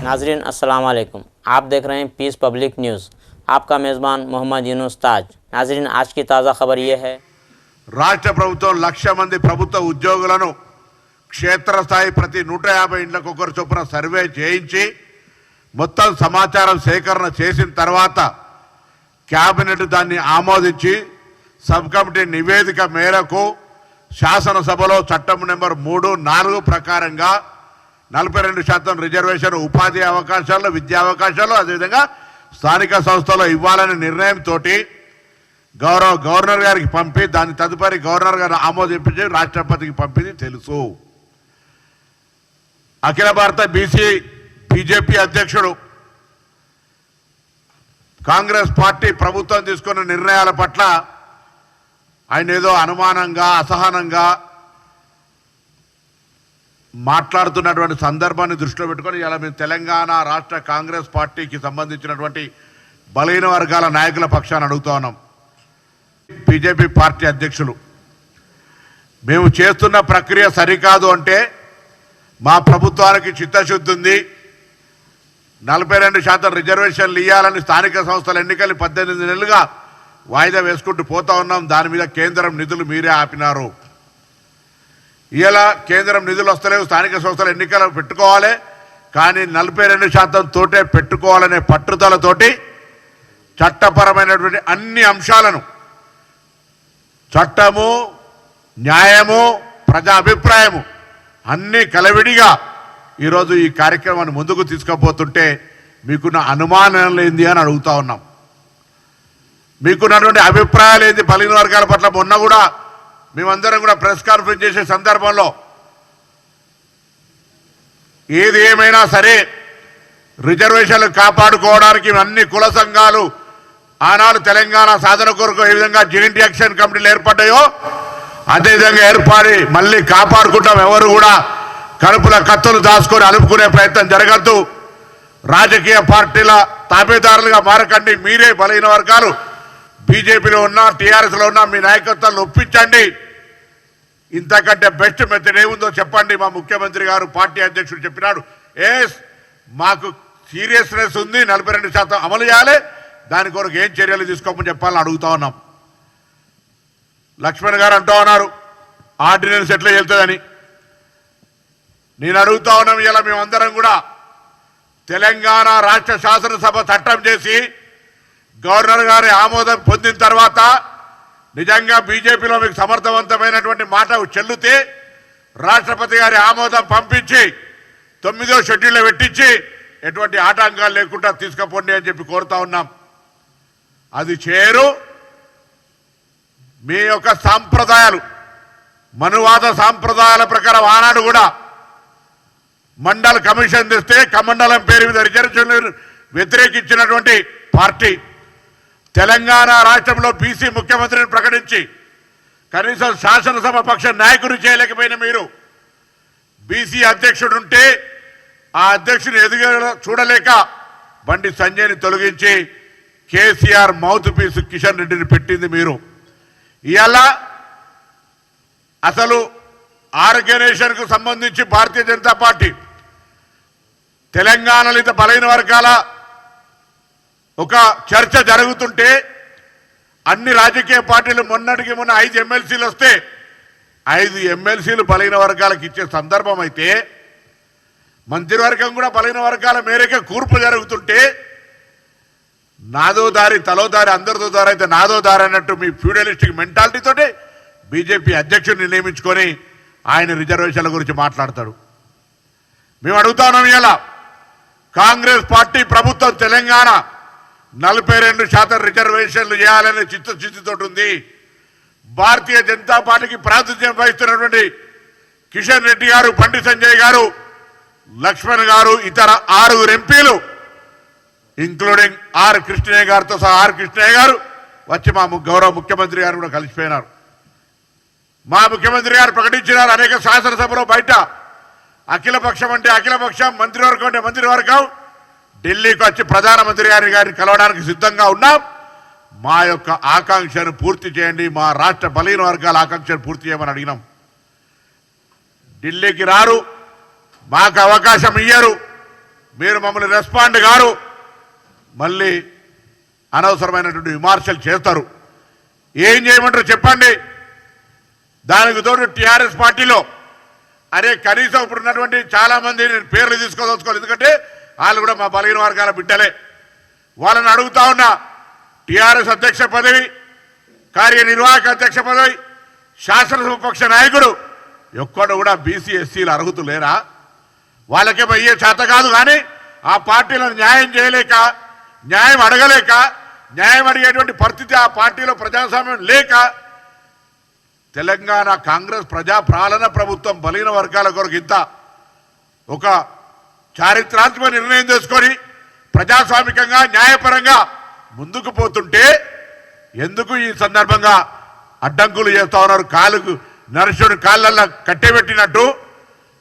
नाजरीन अस्सलाम वालेकुम। आप देख रहे हैं पीस पब्लिक न्यूज़। आपका मेज़बान मोहम्मद यूनुस ताज। नाजरीन आज की ताज़ा खबर यह है, రాష్ట్ర ప్రభుత్వం 1,00,000 మంది ప్రభుత్వ ఉద్యోగులను క్షేత్రస్థాయి ప్రతి 150 ఇండ్లకు ఒకరు చొప్పున సర్వే చేయించి మొత్తం సమాచారం సేకరణ చేసిన తర్వాత కేబినెట్ దాన్ని ఆమోదించి సబ్ కమిటీ నివేదిక మేరకు శాసనసభలో చట్టం నెంబర్ 3, 4 ప్రకారంగా 42% రిజర్వేషన్ ఉపాధి అవకాశాలు, విద్యా అవకాశాలు, అదేవిధంగా స్థానిక సంస్థలో ఇవ్వాలనే నిర్ణయంతో గవర్నర్ గారికి పంపి దాని తదుపరి గవర్నర్ గారు ఆమోదించి రాష్ట్రపతికి పంపింది తెలుసు. అఖిల భారత బీజేపీ అధ్యక్షుడు కాంగ్రెస్ పార్టీ ప్రభుత్వం తీసుకున్న నిర్ణయాల పట్ల ఆయన ఏదో అనుమానంగా, అసహనంగా మాట్లాడుతున్నటువంటి సందర్భాన్ని దృష్టిలో పెట్టుకొని ఇలా మేము తెలంగాణ రాష్ట్ర కాంగ్రెస్ పార్టీకి సంబంధించినటువంటి బలహీన వర్గాల నాయకుల పక్షాన్ని అడుగుతా ఉన్నాం. బీజేపీ పార్టీ అధ్యక్షులు, మేము చేస్తున్న ప్రక్రియ సరికాదు అంటే మా ప్రభుత్వానికి చిత్తశుద్ధి ఉంది. 42% రిజర్వేషన్లు ఇవ్వాలని స్థానిక సంస్థల ఎన్నికలు 18 నెలలుగా వాయిదా వేసుకుంటూ పోతా ఉన్నాం. దాని మీద కేంద్రం నిధులు మీరే ఆపినారు. ఇలా కేంద్రం నిధులు వస్తలేవు, స్థానిక సంస్థల ఎన్నికలు పెట్టుకోవాలి, కానీ 42% తోటే పెట్టుకోవాలనే పట్టుదలతోటి చట్టపరమైనటువంటి అన్ని అంశాలను, చట్టము, న్యాయము, ప్రజా అభిప్రాయము అన్నీ కలవిడిగా ఈరోజు ఈ కార్యక్రమాన్ని ముందుకు తీసుకుపోతుంటే మీకున్న అనుమానాలు ఏంది అని అడుగుతా ఉన్నాం. మీకున్నటువంటి అభిప్రాయాలు ఏంది బలహీన వర్గాల పట్ల? మొన్న కూడా మేమందరం కూడా ప్రెస్ కాన్ఫరెన్స్ చేసే సందర్భంలో ఏది ఏమైనా సరే రిజర్వేషన్లు కాపాడుకోవడానికి అన్ని కుల సంఘాలు ఆనాడు తెలంగాణ సాధన కొరకు ఏ విధంగా జాయింట్ యాక్షన్ కమిటీలు ఏర్పడ్డాయో అదేవిధంగా ఏర్పడి మళ్ళీ కాపాడుకుంటాం. ఎవరు కూడా కడుపుల కత్తులు దాచుకొని అలుపుకునే ప్రయత్నం జరగద్దు. రాజకీయ పార్టీల తాబేదారులుగా మారకండి. మీరే బలహీన వర్గాలు బీజేపీలో ఉన్నా, టీఆర్ఎస్లో ఉన్నా మీ నాయకత్వాన్ని ఒప్పించండి. ఇంతకంటే బెస్ట్ మెథడ్ ఏముందో చెప్పండి. మా ముఖ్యమంత్రి గారు, పార్టీ అధ్యక్షుడు చెప్పినాడు, మాకు సీరియస్నెస్ ఉంది, 42% అమలు చేయాలి, దాని కొరకు ఏం చర్యలు తీసుకోమని చెప్పాలని అడుగుతా ఉన్నాం. లక్ష్మణ్ గారు అంటూ ఉన్నారు ఆర్డినెన్స్ ఎట్లా వెళ్తుందని. నేను అడుగుతా ఉన్నాం, ఇలా మేమందరం కూడా తెలంగాణ రాష్ట్ర శాసనసభ చట్టం చేసి గవర్నర్ గారి ఆమోదం పొందిన తర్వాత నిజంగా బీజేపీలో మీకు సమర్థవంతమైనటువంటి మాట చెల్లితే రాష్ట్రపతి గారి ఆమోదం పంపించి 9వ షెడ్యూల్లో పెట్టించి ఎటువంటి ఆటంకాలు లేకుండా తీసుకుపోండి అని చెప్పి కోరుతా ఉన్నాం. అది చేరు మీ యొక్క సాంప్రదాయాలు, మనువాద సాంప్రదాయాల ప్రకారం ఆనాడు కూడా మండల కమిషన్ తెస్తే కమండలం పేరు మీద రిజర్వేషన్లు వ్యతిరేకించినటువంటి పార్టీ తెలంగాణ రాష్ట్రంలో బీసీ ముఖ్యమంత్రిని ప్రకటించి కనీసం శాసనసభ పక్ష నాయకుడు చేయలేకపోయిన మీరు బీసీ అధ్యక్షుడు ఉంటే ఆ అధ్యక్షుని ఎదుగు చూడలేక బండి సంజయ్ని తొలగించి కేసీఆర్ మౌత్ పీస్ కిషన్ రెడ్డిని పెట్టింది మీరు. ఇవాళ అసలు ఆర్గనైజేషన్కు సంబంధించి భారతీయ జనతా పార్టీ తెలంగాణలో ఇంత బలహీన వర్గాల ఒక చర్చ జరుగుతుంటే అన్ని రాజకీయ పార్టీలు మొన్నటికి మొన్న 5 ఎమ్మెల్సీలు వస్తే 5 ఎమ్మెల్సీలు బలహీన వర్గాలకు ఇచ్చే సందర్భం అయితే మంత్రివర్గం కూడా బలహీన వర్గాల మేరకే కూర్పు జరుగుతుంటే నాదో దారి తలో దారి అందరితో దారి అయితే నాదో దారి అన్నట్టు మీ ఫ్యూడలిస్టిక్ మెంటాలిటీతోటి బీజేపీ అధ్యక్షుడిని నియమించుకొని ఆయన రిజర్వేషన్ల గురించి మాట్లాడతాడు. మేము అడుగుతా ఉన్నాం, ఇలా కాంగ్రెస్ పార్టీ ప్రభుత్వం తెలంగాణ 42% రిజర్వేషన్లు చేయాలనే చిత్తశుద్ధితో ఉంది. భారతీయ జనతా పార్టీకి ప్రాతినిధ్యం వహిస్తున్నటువంటి కిషన్ రెడ్డి గారు, బండి సంజయ్ గారు, లక్ష్మణ్ గారు, ఇతర 6 ఎంపీలు ఇంక్లూడింగ్ ఆర్ కృష్ణయ్య గారితో సహా కృష్ణయ్య గారు వచ్చి మా గౌరవ ముఖ్యమంత్రి గారు కూడా కలిసిపోయినారు. మా ముఖ్యమంత్రి గారు ప్రకటించినారు అనేక శాసనసభలో బయట అఖిలపక్షం అంటే అఖిలపక్షం, మంత్రివర్గం అంటే మంత్రివర్గం ఢిల్లీకి వచ్చి ప్రధానమంత్రి గారిని కలవడానికి సిద్ధంగా ఉన్నాం. మా యొక్క ఆకాంక్షను పూర్తి చేయండి, మా రాష్ట్ర బలహీన వర్గాల ఆకాంక్షను పూర్తి చేయమని అడిగినాం. ఢిల్లీకి రారు, మాకు అవకాశం ఇయ్యరు, మీరు మమ్మల్ని రెస్పాండ్ గారు మళ్ళీ అనవసరమైనటువంటి విమర్శలు చేస్తారు. ఏం చేయమంటారు చెప్పండి. దానికి తోడు టీఆర్ఎస్ పార్టీలో అరే కనీసం ఇప్పుడు ఉన్నటువంటి చాలామంది నేను పేర్లు తీసుకోదలుచుకోవాలి, ఎందుకంటే వాళ్ళు కూడా మా బలహీన వర్గాల బిడ్డలే. వాళ్ళని అడుగుతా ఉన్నా, టీఆర్ఎస్ అధ్యక్ష పదవి, కార్యనిర్వాహక అధ్యక్ష పదవి, శాసనసభపక్ష నాయకుడు ఎక్కడ కూడా బీసీ ఎస్సీలు అర్హత లేరా? వాళ్ళకే అయ్యే చేత కాదు, కానీ ఆ పార్టీలను న్యాయం చేయలేక, న్యాయం అడగలేక, న్యాయం అడిగేటువంటి పరిస్థితి ఆ పార్టీలో ప్రజాస్వామ్యం లేక తెలంగాణ కాంగ్రెస్ ప్రజా పాలన ప్రభుత్వం బలహీన వర్గాల కొరకు ఇంత ఒక చారిత్రాత్మక నిర్ణయం తీసుకొని ప్రజాస్వామికంగా న్యాయపరంగా ముందుకు పోతుంటే ఎందుకు ఈ సందర్భంగా అడ్డంకులు చేస్తా ఉన్నారు? కాలుకు నరసుడు కాళ్ళల్లో కట్టెబెట్టినట్టు.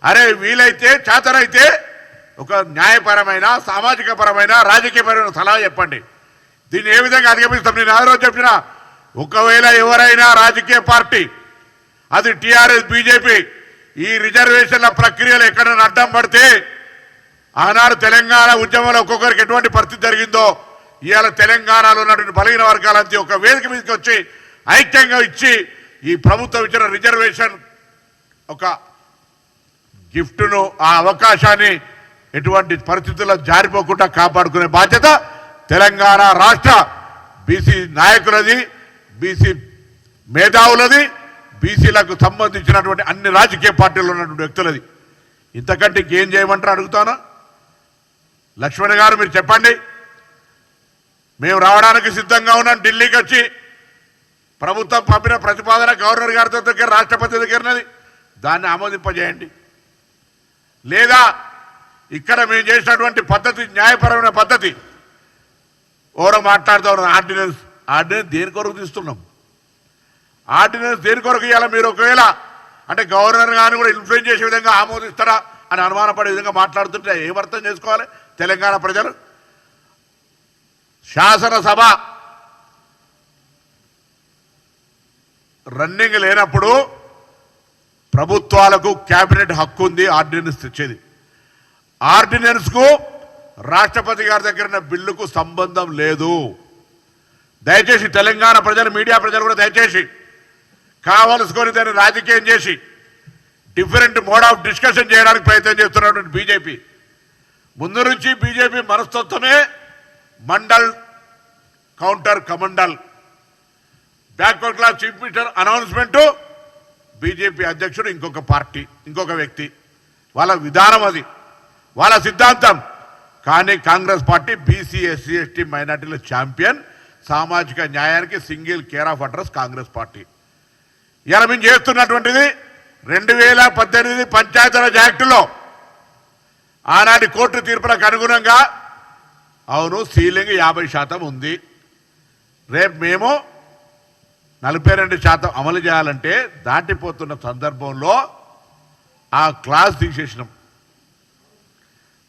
అరే వీలైతే చేతనైతే ఒక న్యాయపరమైన, సామాజిక పరమైన, రాజకీయపరమైన సలహా చెప్పండి. దీన్ని ఏ విధంగా అధిగమిస్తాం? నేను ఆ రోజు చెప్పిన, ఒకవేళ ఎవరైనా రాజకీయ పార్టీ, అది టీఆర్ఎస్ బీజేపీ, ఈ రిజర్వేషన్ల ప్రక్రియలు ఎక్కడైనా అడ్డం పడితే, ఆనాడు తెలంగాణ ఉద్యమంలో ఒక్కొక్కరికి ఎటువంటి పరిస్థితి జరిగిందో ఇవాళ తెలంగాణలో ఉన్నటువంటి బలహీన వర్గాలంతా ఒక వేదిక మీదకి వచ్చి ఐక్యంగా ఇచ్చి ఈ ప్రభుత్వం ఇచ్చిన రిజర్వేషన్ ఒక గిఫ్ట్ను, ఆ అవకాశాన్ని ఎటువంటి పరిస్థితుల్లో జారిపోకుండా కాపాడుకునే బాధ్యత తెలంగాణ రాష్ట్ర బీసీ నాయకులది, బీసీ మేధావులది, బీసీలకు సంబంధించినటువంటి అన్ని రాజకీయ పార్టీలు ఉన్నటువంటి వ్యక్తులది. ఇంతకంటే ఏం చేయమంటారు అడుగుతాను. లక్ష్మణ్ గారు మీరు చెప్పండి. మేము రావడానికి సిద్ధంగా ఉన్నాం. ఢిల్లీకి వచ్చి ప్రభుత్వం పంపిన ప్రతిపాదన గవర్నర్ గారి దగ్గర, రాష్ట్రపతి దగ్గరనది, దాన్ని ఆమోదింపజేయండి. లేదా ఇక్కడ మేము చేసినటువంటి పద్ధతి న్యాయపరమైన పద్ధతి, ఎవరో మాట్లాడుతూ ఉన్నారు ఆర్డినెన్స్. ఆర్డినెన్స్ దేని కొరకు తీస్తున్నాం? ఆర్డినెన్స్ దేని కొరకు ఇవ్వాలి? మీరు ఒకవేళ అంటే గవర్నర్ గారిని కూడా ఇన్ఫ్లుయెన్స్ చేసే విధంగా ఆమోదిస్తారా అని అనుమానపడే విధంగా మాట్లాడుతుంటే ఏం అర్థం చేసుకోవాలి తెలంగాణ ప్రజలు? శాసనసభ రన్నింగ్ లేనప్పుడు ప్రభుత్వాలకు కేబినెట్ హక్కు ఉంది ఆర్డినెన్స్ తెచ్చేది. ఆర్డినెన్స్కు రాష్ట్రపతి గారి దగ్గర ఉన్న బిల్లుకు సంబంధం లేదు. దయచేసి తెలంగాణ ప్రజలు, మీడియా ప్రజలు కూడా దయచేసి కావలసుకొని దాన్ని రాజకీయం చేసి డిఫరెంట్ మోడ్ ఆఫ్ డిస్కషన్ చేయడానికి ప్రయత్నం చేస్తున్నటువంటి బీజేపీ, ముందు నుంచి బీజేపీ మనస్తత్వమే Mandal counter Kamandal. Backward class chief minister announcement, BJP అధ్యక్షుడు ఇంకొక పార్టీ, ఇంకొక వ్యక్తి. వాళ్ళ విధానం అది, వాళ్ళ సిద్ధాంతం. కానీ Congress party BC, SC, ST, మైనార్టీల ఛాంపియన్, సామాజిక న్యాయానికి single care of address Congress party. ఇలా మేము చేస్తున్నటువంటిది 2018 పంచాయతీరాజ్ యాక్టులో ఆనాటి కోర్టు తీర్పులకు అనుగుణంగా అవును సీలింగ్ 50% ఉంది. రేపు మేము 42% అమలు చేయాలంటే దాటిపోతున్న సందర్భంలో ఆ క్లాస్ తీసేసినాం.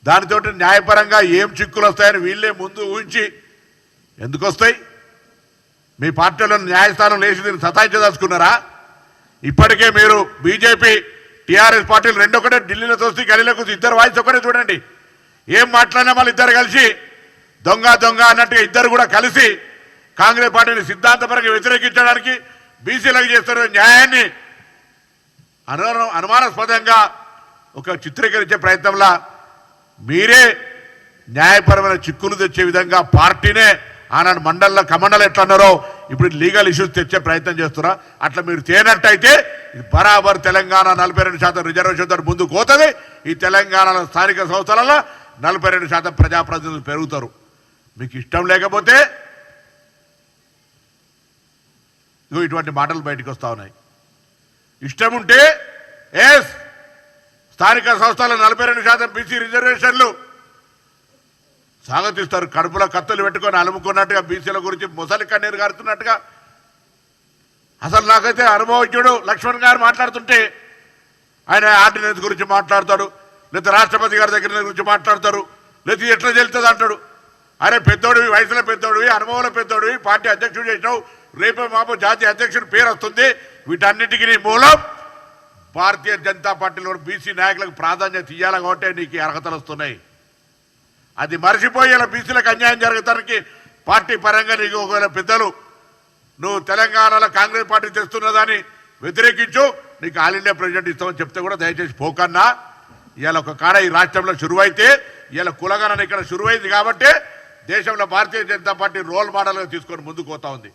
దానితో న్యాయపరంగా ఏం చిక్కులు వస్తాయని వీళ్ళే ముందు ఊహించి, ఎందుకు వస్తాయి? మీ పార్టీలో న్యాయస్థానం లేచి దీన్ని సతాయించదలుచుకున్నారా? ఇప్పటికే మీరు బీజేపీ, టీఆర్ఎస్ పార్టీలు రెండు ఒకటే, ఢిల్లీలో తోసి గలీలో కూర్చి ఇద్దరు వాయిస్ ఒకటే. చూడండి ఏం మాట్లాడినా వాళ్ళు ఇద్దరు కలిసి దొంగ దొంగ అన్నట్టుగా ఇద్దరు కూడా కలిసి కాంగ్రెస్ పార్టీని సిద్ధాంతపరంగా వ్యతిరేకించడానికి, బీసీలకు చేస్తున్న న్యాయాన్ని అనుమానాస్పదంగా ఒక చిత్రీకరించే ప్రయత్నంలో మీరే న్యాయపరమైన చిక్కులు తెచ్చే విధంగా పార్టీనే ఆనాడు మండల్లో కమండలు ఎట్లా అన్నారో ఇప్పుడు లీగల్ ఇష్యూస్ తెచ్చే ప్రయత్నం చేస్తున్నా. అట్లా మీరు తేనట్టయితే బరాబర్ తెలంగాణ 42% రిజర్వేషన్తో ముందుకు పోతుంది. ఈ తెలంగాణలో స్థానిక సంస్థలలో 42% ప్రజాప్రతినిధులు పెరుగుతారు. మీకు ఇష్టం లేకపోతే ఇటువంటి మాటలు బయటకు వస్తూ ఉన్నాయి. ఇష్టం ఉంటే ఎస్ స్థానిక సంస్థల 42% బీసీ రిజర్వేషన్లు స్వాగతిస్తారు. కడుపులో కత్తులు పెట్టుకొని అలుముకున్నట్టుగా బీసీల గురించి ముసలి కన్నీరు గారుతున్నట్టుగా. అసలు నాకైతే అనుభవజ్ఞుడు లక్ష్మణ్ గారు మాట్లాడుతుంటే ఆయన ఆర్డినెన్స్ గురించి మాట్లాడతాడు, లేదా రాష్ట్రపతి గారి దగ్గర గురించి మాట్లాడతారు, లేదా ఎట్లా చెల్తుంది అంటాడు. అరే పెద్దోడివి, వయసులో పెద్దోడివి, అనుభవంలో పెద్దోడివి, పార్టీ అధ్యక్షుడు చేసినావు, రేపే మాపో జాతీయ అధ్యక్షుడు పేరు వస్తుంది. వీటన్నిటికీ నీ మూలం భారతీయ జనతా పార్టీలో బీసీ నాయకులకు ప్రాధాన్యత ఇవ్వాలి కాబట్టి నీకు అర్హతలు వస్తున్నాయి. అది మర్చిపోయి ఇలా బీసీలకు అన్యాయం జరగటానికి పార్టీ పరంగా నీకు ఒకవేళ పెద్దలు నువ్వు తెలంగాణలో కాంగ్రెస్ పార్టీ తెస్తున్నదాన్ని వ్యతిరేకించు, నీకు ఆల్ ఇండియా ప్రెసిడెంట్ ఇస్తామని చెప్తే కూడా దయచేసి పోకన్నా. ఇవాళ ఒక కాడ ఈ రాష్ట్రంలో శురువైతే ఇవాళ కులగణన ఇక్కడ శురువైంది కాబట్టి దేశంలో భారతీయ జనతా పార్టీ రోల్ మోడల్గా తీసుకొని ముందుకు పోతా ఉంది.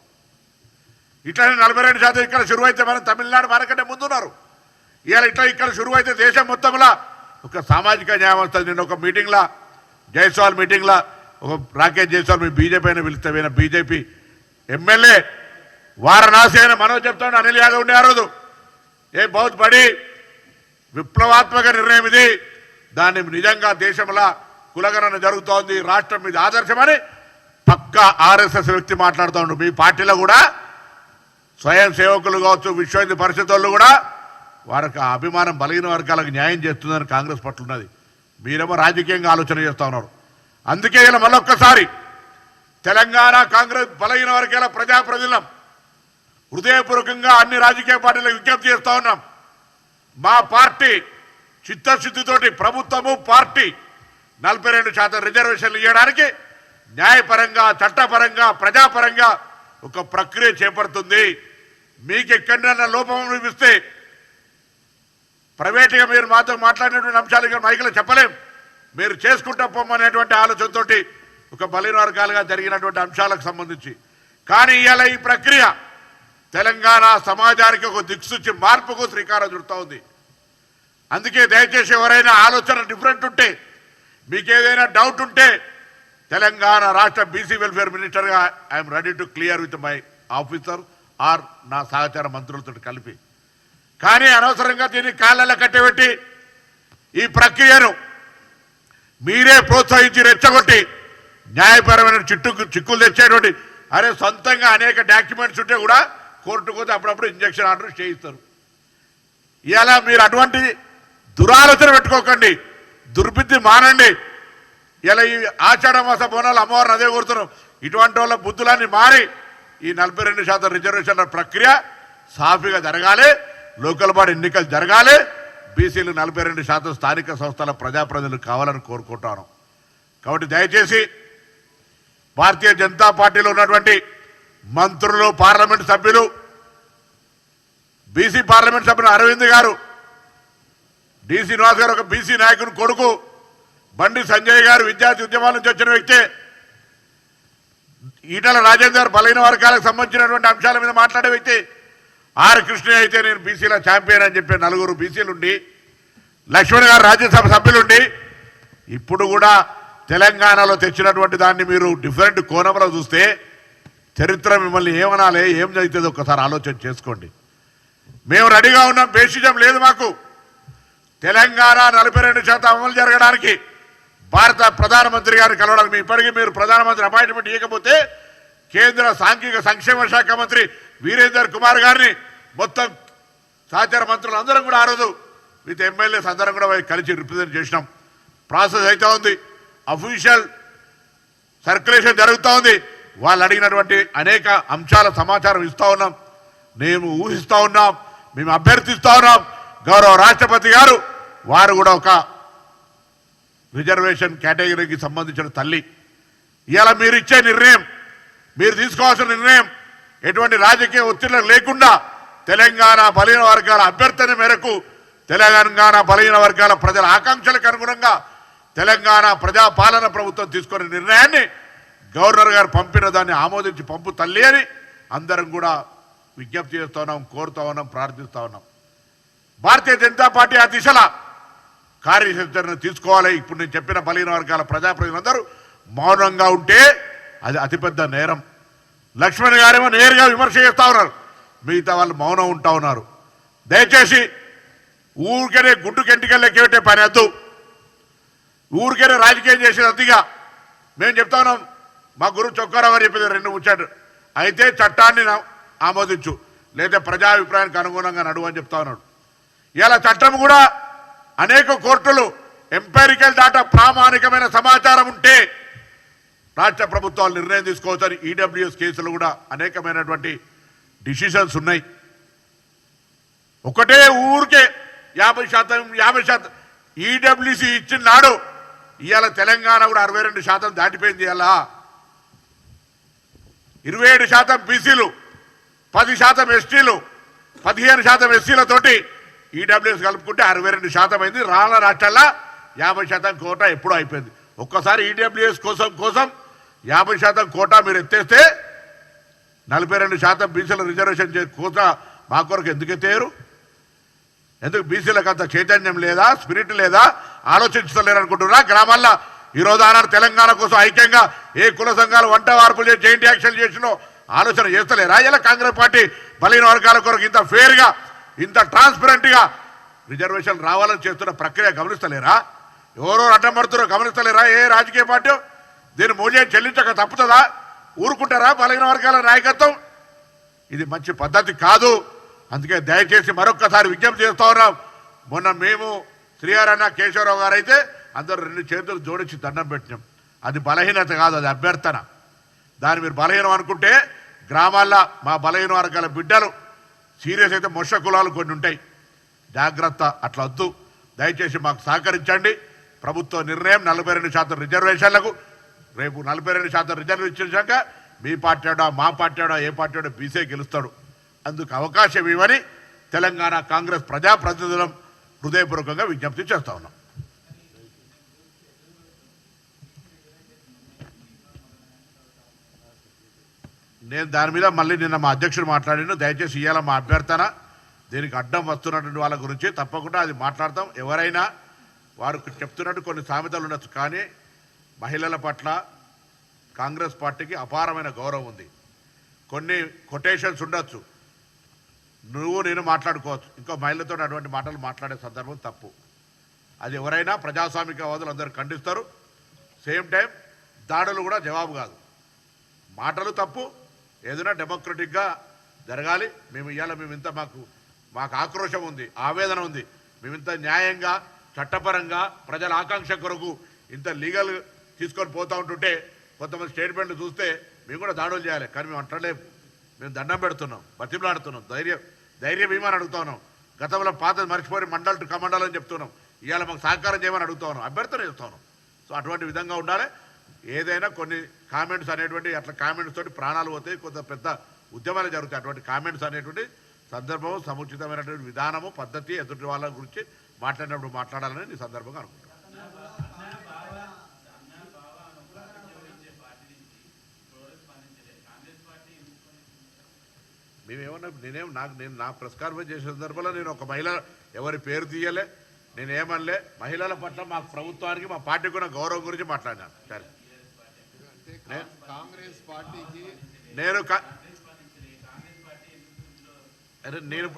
ఇట్లానే 42% ఇక్కడ శురువైతే మనం తమిళనాడు మనకంటే ముందున్నారు. ఇవాళ ఇట్లా ఇక్కడ శురువైతే దేశం మొత్తంలో ఒక సామాజిక న్యాయం వస్తుంది. నేను ఒక మీటింగ్లో జైస్వాల్ మీటింగ్లో ఒక రాకేష్ జైస్వాల్ మీ బీజేపీ అయినా పిలుస్తామైనా బీజేపీ ఎమ్మెల్యే వారణాసి అయిన మనోజ్ చెప్తాడు, అనిల్ యాదవ్ ఉండే ఆ రోజు ఏ బహుత్ బడి విప్లవాత్మక నిర్ణయం ఇది, దాన్ని నిజంగా దేశంలో కులగణన జరుగుతోంది, రాష్ట్రం మీద ఆదర్శమని పక్కా ఆర్ఎస్ఎస్ వ్యక్తి మాట్లాడుతూ ఉండు. మీ పార్టీలో కూడా స్వయం సేవకులు కావచ్చు, విశ్వ హిందూ పరిషత్ వాళ్ళు కూడా వారికి అభిమానం బలహీన వర్గాలకు న్యాయం చేస్తుందని కాంగ్రెస్ పట్ల ఉన్నది. మీరేమో రాజకీయంగా ఆలోచన చేస్తూ ఉన్నారు. అందుకే ఇలా మళ్ళొక్కసారి తెలంగాణ కాంగ్రెస్ బలహీన వర్గాల ప్రజాప్రతినిధులం హృదయపూర్వకంగా అన్ని రాజకీయ పార్టీలకు విజ్ఞప్తి చేస్తూ ఉన్నాం. మా పార్టీ చిత్తశుద్ధితోటి ప్రభుత్వము పార్టీ 42% రిజర్వేషన్లు ఇవ్వడానికి న్యాయపరంగా చట్టపరంగా ప్రజాపరంగా ఒక ప్రక్రియ చేపడుతుంది. మీకు ఎక్కడైనా లోపం చూపిస్తే ప్రైవేట్గా మీరు మాతో మాట్లాడినటువంటి అంశాలు ఇంకా మైకులో చెప్పలేం, మీరు చేసుకుంటా పోమనేటువంటి ఆలోచనతో ఒక బలహీన వర్గాలుగా జరిగినటువంటి అంశాలకు సంబంధించి. కానీ ఇవాళ ఈ ప్రక్రియ తెలంగాణ సమాజానికి ఒక దిక్సూచి మార్పుకు శ్రీకారం చుడుతూ ఉంది. అందుకే దయచేసి ఎవరైనా ఆలోచన డిఫరెంట్ ఉంటే, మీకు ఏదైనా డౌట్ ఉంటే తెలంగాణ రాష్ట్ర బీసీ వెల్ఫేర్ మినిస్టర్గా I'm ready to clear with my officer or నా సహచార మంత్రులతో కలిపి. కానీ అనవసరంగా దీన్ని కాళ్ళల్లో కట్టబెట్టి ఈ ప్రక్రియను మీరే ప్రోత్సహించి రెచ్చగొట్టి న్యాయపరమైన చిక్కులు తెచ్చేటువంటి సొంతంగా అనేక డాక్యుమెంట్స్ ఉంటే కూడా కోర్టుకు పోతే అప్పుడప్పుడు ఇంజక్షన్ ఆర్డర్ చేయిస్తారు. ఇలా మీరు అటువంటి దురాలోచన పెట్టుకోకండి, దుర్బుద్ధి మానండి. ఇలా ఈ ఆషాఢ మాస బోనాలు అమ్మవారిని అదే కోరుతున్నాం. ఇటువంటి వాళ్ళ బుద్ధులన్నీ మారి ఈ 42% రిజర్వేషన్ల ప్రక్రియ సాఫీగా జరగాలి, లోకల్ బాడీ ఎన్నికలు జరగాలి, బీసీలు 42% స్థానిక సంస్థల ప్రజాప్రతినిధులు కావాలని కోరుకుంటాను. కాబట్టి దయచేసి భారతీయ జనతా పార్టీలో ఉన్నటువంటి మంత్రులు, పార్లమెంట్ సభ్యులు, బీసీ పార్లమెంట్ సభ్యులు అరవింద్ గారు, డి శ్రీనివాస్ గారు ఒక బీసీ నాయకుని కొడుకు, బండి సంజయ్ గారు విద్యార్థి ఉద్యమాల నుంచి వచ్చిన వ్యక్తే, ఈటల రాజేందర్ బలహీన వర్గాలకు సంబంధించినటువంటి అంశాల మీద మాట్లాడే వ్యక్తి, ఆర్ కృష్ణ అయితే నేను బీసీల ఛాంపియన్ అని చెప్పి 4 బీసీలుండి, లక్ష్మణ్ గారు రాజ్యసభ సభ్యులుండి, ఇప్పుడు కూడా తెలంగాణలో తెచ్చినటువంటి దాన్ని మీరు డిఫరెంట్ కోణంలో చూస్తే చరిత్ర మిమ్మల్ని ఏమనాలి, ఏం జరుగుతుందో ఒకసారి ఆలోచన చేసుకోండి. మేము రెడీగా ఉన్నాం, బేసిజం లేదు మాకు. తెలంగాణ 42% అమలు జరగడానికి భారత ప్రధానమంత్రి గారిని కలవడానికి ఇప్పటికీ మీరు ప్రధానమంత్రి అపాయింట్మెంట్ ఇవ్వకపోతే కేంద్ర సాంఘిక సంక్షేమ శాఖ మంత్రి వీరేందర్ కుమార్ గారిని మొత్తం సహచార మంత్రులు అందరం కూడా ఆ రోజు విత్ ఎమ్మెల్యేస్ అందరం కూడా కలిసి రిప్రజెంట్ చేసినాం. ప్రాసెస్ అయితే ఉంది, అఫీషియల్ సర్క్యులేషన్ జరుగుతూ ఉంది. వాళ్ళు అడిగినటువంటి అనేక అంశాల సమాచారం ఇస్తూ ఉన్నాం, మేము ఊహిస్తూ ఉన్నాం, మేము అభ్యర్థిస్తూ ఉన్నాం. గౌరవ రాష్ట్రపతి గారు వారు కూడా ఒక రిజర్వేషన్ కేటగిరీకి సంబంధించిన తల్లి. ఇలా మీరు ఇచ్చే నిర్ణయం, మీరు తీసుకోవాల్సిన నిర్ణయం ఎటువంటి రాజకీయ ఒత్తిళ్లు లేకుండా తెలంగాణ బలహీన వర్గాల అభ్యర్థన మేరకు తెలంగాణ బలహీన వర్గాల ప్రజల ఆకాంక్షలకు అనుగుణంగా తెలంగాణ ప్రజాపాలన ప్రభుత్వం తీసుకునే నిర్ణయాన్ని గవర్నర్ గారు పంపిన దాన్ని ఆమోదించి పంపు తల్లి అని అందరం కూడా విజ్ఞప్తి చేస్తూ ఉన్నాం, కోరుతూ ఉన్నాం, ప్రార్థిస్తూ ఉన్నాం. భారతీయ జనతా పార్టీ ఆ దిశలో కార్యాచరణ తీసుకోవాలి. ఇప్పుడు నేను చెప్పిన బలహీన వర్గాల ప్రజాప్రతినిధులందరూ మౌనంగా ఉంటే అది అతిపెద్ద నేరం. లక్ష్మణ్ గారేమో నేరుగా విమర్శ చేస్తూ ఉన్నారు, మిగతా వాళ్ళు మౌనం ఉంటా ఉన్నారు. దయచేసి ఊరికనే గుడ్డు కెంటికలు లెక్కబెట్టే పని వద్దు, ఊరికనే రాజకీయం చేసేది అతిగా. మేము చెప్తా ఉన్నాం, మా గురువు చొక్కారావు గారు చెప్పేది 2 ముచ్చాడు, అయితే చట్టాన్ని ఆమోదించు, లేదా ప్రజాభిప్రాయానికి అనుగుణంగా నడువు అని చెప్తా ఉన్నాడు. ఇలా చట్టం కూడా అనేక కోర్టులు ఎంపైరికల్ డాటా ప్రామాణికమైన సమాచారం ఉంటే రాష్ట్ర ప్రభుత్వాలు నిర్ణయం తీసుకోవచ్చని ఈడబ్ల్యూఎస్ కేసులు కూడా అనేకమైనటువంటి డిసిషన్స్ ఉన్నాయి. ఒకటే ఊరికే 50% ఈడబ్ల్యూసి ఇచ్చిన నాడు ఇవాళ తెలంగాణ కూడా 62% దాటిపోయింది. ఇలా 27% బీసీలు, 10% ఎస్టీలు, 15% ఎస్సీలతోటి ఈడబ్ల్యూఎస్ కలుపుకుంటే 62% అయింది. రాళ్ళ రాష్ట్రాల్లో 50% కోటా ఎప్పుడూ అయిపోయింది. ఒక్కసారి ఈడబ్ల్యూఎస్ కోసం 50% కోటా మీరు ఎత్తేస్తే 42% బీసీల రిజర్వేషన్ కోటా మా కొరకు ఎందుకు ఎత్తేయరు? ఎందుకు బీసీలకు అంత చైతన్యం లేదా, స్పిరిట్ లేదా, ఆలోచించలేరు అనుకుంటున్నారా? గ్రామాల్లో ఈరోజు ఆనాడు తెలంగాణ కోసం ఐక్యంగా ఏ కుల సంఘాలు వంట వార్పులు చేసి జైంట్ యాక్షన్ చేసినో ఆలోచన చేస్తలేరా? ఇలా కాంగ్రెస్ పార్టీ బలహీన వర్గాల కొరకు ఇంత ఫేర్గా, ఇంత ట్రాన్స్పరెంట్గా రిజర్వేషన్ రావాలని చేస్తున్న ప్రక్రియ గమనిస్తలేరా? ఎవరో అడ్డం పడుతున్నారో గమనిస్తలేరా? ఏ రాజకీయ పార్టీ దీన్ని మూల్యం చెల్లించక తప్పుతుందా? ఊరుకుంటారా బలహీన వర్గాల నాయకత్వం? ఇది మంచి పద్ధతి కాదు. అందుకే దయచేసి మరొక్కసారి విజ్ఞప్తి చేస్తూ ఉన్నాం. మొన్న మేము శ్రీహరన్న కేశవరావు గారు అయితే అందరూ 2 చేతులు జోడించి దండం పెట్టినాం. అది బలహీనత కాదు, అది అభ్యర్థన. దాన్ని మీరు బలహీనం అనుకుంటే గ్రామాల్లో మా బలహీన వర్గాల బిడ్డలు సీరియస్ అయితే మొష కులాలు కొన్ని ఉంటాయి, జాగ్రత్త. అట్లా వద్దు. దయచేసి మాకు సహకరించండి. ప్రభుత్వ నిర్ణయం 42% రిజర్వేషన్లకు. రేపు 42% రిజర్వేషన్ ఇచ్చాక మీ పార్టీడో మా పార్టీడో ఏ పార్టీడో బీసీ గెలుస్తాడు. అందుకు అవకాశం ఇవ్వని తెలంగాణ కాంగ్రెస్ ప్రజాప్రతినిధులం హృదయపూర్వకంగా విజ్ఞప్తి చేస్తా ఉన్నాం. నేను దాని మీద మళ్ళీ నిన్న మా అధ్యక్షుడు మాట్లాడిన, దయచేసి ఇవాళ మా అభ్యర్థన దీనికి అడ్డం వస్తున్నటువంటి వాళ్ళ గురించి తప్పకుండా అది మాట్లాడతాం. ఎవరైనా వారు చెప్తున్నట్టు కొన్ని సామెతలు ఉండొచ్చు, కానీ మహిళల పట్ల కాంగ్రెస్ పార్టీకి అపారమైన గౌరవం ఉంది. కొన్ని కొటేషన్స్ ఉండొచ్చు, నువ్వు నేను మాట్లాడుకోవచ్చు, ఇంకో మహిళతో అటువంటి మాటలు మాట్లాడే సందర్భం తప్పు. అది ఎవరైనా ప్రజాస్వామికవాదులు అందరూ ఖండిస్తారు. సేమ్ టైం దాడులు కూడా జవాబు కాదు. మాటలు తప్పు, ఏదైనా డెమోక్రటిక్గా జరగాలి. మేము ఇంత మాకు ఆక్రోశం ఉంది, ఆవేదన ఉంది. మేము ఇంత న్యాయంగా, చట్టపరంగా, ప్రజల ఆకాంక్ష కొరకు ఇంత లీగల్ తీసుకొని పోతూ ఉంటుంటే కొంతమంది స్టేట్మెంట్లు చూస్తే మేము కూడా దాడులు చేయాలి. కానీ మేము అంటలేము. మేము దండం పెడుతున్నాం, బతిమలాడుతున్నాం, ధైర్యం ఏమని అడుగుతా ఉన్నాం. గతంలో పాత మర్చిపోయి మండల్ టు కమండల్ అని చెప్తున్నాం. ఇవాళ మాకు సహకారం చేయమని అడుగుతా ఉన్నాం, అభ్యర్థన చేస్తా ఉన్నాం. సో అటువంటి విధంగా ఉండాలి. ఏదైనా కొన్ని కామెంట్స్ అనేటువంటి అట్లా కామెంట్స్ తోటి ప్రాణాలు పోతాయి, కొంత పెద్ద ఉద్యమాలు జరుగుతాయి. అటువంటి కామెంట్స్ అనేటువంటి సందర్భం, సముచితమైనటువంటి విధానము, పద్ధతి ఎదుటి వాళ్ళ గురించి మాట్లాడినప్పుడు మాట్లాడాలని ఈ సందర్భంగా అనుకుంటున్నాను. మేమేమన్నా నేను నా ప్రెస్ కాన్ఫరెన్స్ చేసే సందర్భంలో నేను ఒక మహిళ ఎవరి పేరు తీయలే, నేనేమనలే. మహిళల పట్ల మా ప్రభుత్వానికి, మా పార్టీకి ఉన్న గౌరవం గురించి మాట్లాడినాను. సరే, కాంగ్రెస్ పార్టీకి నేను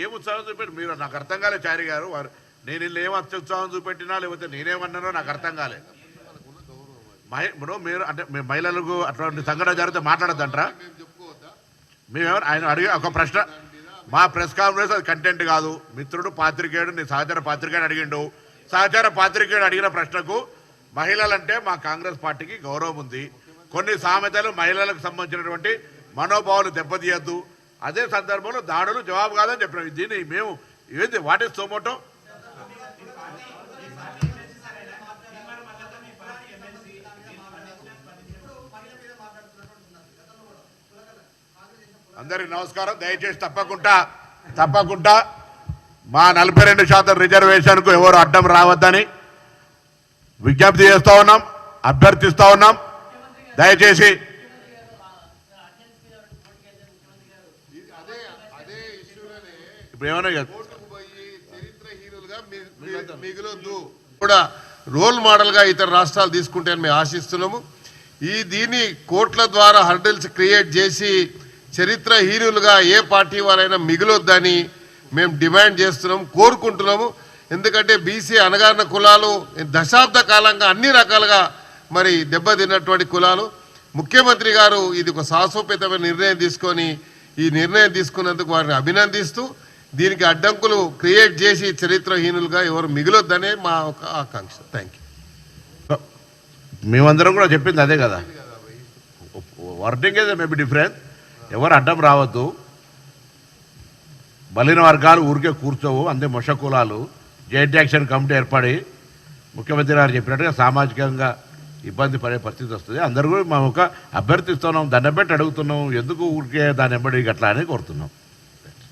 ఏం ఉత్సాహం చూపెట్టి మీరు నాకు అర్థం కాలే చారి గారు. నేను ఇల్లు ఏం అత్యుత్సాహం చూపెట్టినా లేకపోతే నేనేమన్నానో నాకు అర్థం కాలే. ఇప్పుడు మీరు అంటే మీ మహిళలకు అటువంటి సంఘటన జరిగితే మాట్లాడద్దంటారా? మేమేమో ఆయన అడిగే ఒక ప్రశ్న, మా ప్రెస్ కాన్ఫరెన్స్ అది కంటెంట్ కాదు. మిత్రుడు పాత్రికేయుడు, నీ సహచర పాత్రికేయుడు అడిగిండు. సహచర పాత్రికేయుడు అడిగిన ప్రశ్నకు మహిళలంటే మా కాంగ్రెస్ పార్టీకి గౌరవం ఉంది, కొన్ని సామెతలు మహిళలకు సంబంధించినటువంటి మనోభావాలు దెబ్బతీయద్దు, అదే సందర్భంలో దాడులు జవాబు కాదని చెప్పినాం. దీన్ని మేము ఏంది వాట్ ఈస్ సోమోటో? అందరికి నమస్కారం. దయచేసి తప్పకుండా మా 42% రిజర్వేషన్కు ఎవరు అడ్డం రావద్దని విజ్ఞప్తి చేస్తూ ఉన్నాం, అభ్యర్థిస్తూ ఉన్నాం. దయచేసి ఇప్పుడు ఏమన్నా చరిత్రహీనులుగా మిగిలొద్దు కూడా రోల్ మోడల్గా ఇతర రాష్ట్రాలు తీసుకుంటాయని మేము ఆశిస్తున్నాము. దీన్ని కోర్టుల ద్వారా హర్డిల్స్ క్రియేట్ చేసి చరిత్రహీనులుగా ఏ పార్టీ వారైనా మిగిలొద్దని మేము డిమాండ్ చేస్తున్నాము, కోరుకుంటున్నాము. ఎందుకంటే బీసీ అణగారిన కులాలు దశాబ్ద కాలంగా అన్ని రకాలుగా మరి దెబ్బతిన్నటువంటి కులాలు. ముఖ్యమంత్రి గారు ఇది ఒక సాహసోపేతమైన నిర్ణయం తీసుకొని ఈ నిర్ణయం తీసుకున్నందుకు వారిని అభినందిస్తూ దీనికి అడ్డంకులు క్రియేట్ చేసి చరిత్రహీనులుగా ఎవరు మిగిలొద్దనే మా ఒక ఆకాంక్ష. Thank you. మేమందరం కూడా చెప్పింది అదే కదా. వర్డింగ్ ఏదో మేబీ డిఫరెంట్. ఎవరు అడ్డం రావద్దు, బలిన వర్గాలు ఊరికే కూర్చోవు, అందే మొష కులాలు. జాయింట్ యాక్షన్ కమిటీ ఏర్పడి ముఖ్యమంత్రి గారు చెప్పినట్టుగా సామాజికంగా ఇబ్బంది పడే పరిస్థితి వస్తుంది. అందరూ కూడా మేము ఒక అభ్యర్థిస్తున్నాం, దండం పెట్టి అడుగుతున్నాం, ఎందుకు ఊరికే దాన్ని ఎంబడి అట్లా అని కోరుతున్నాం.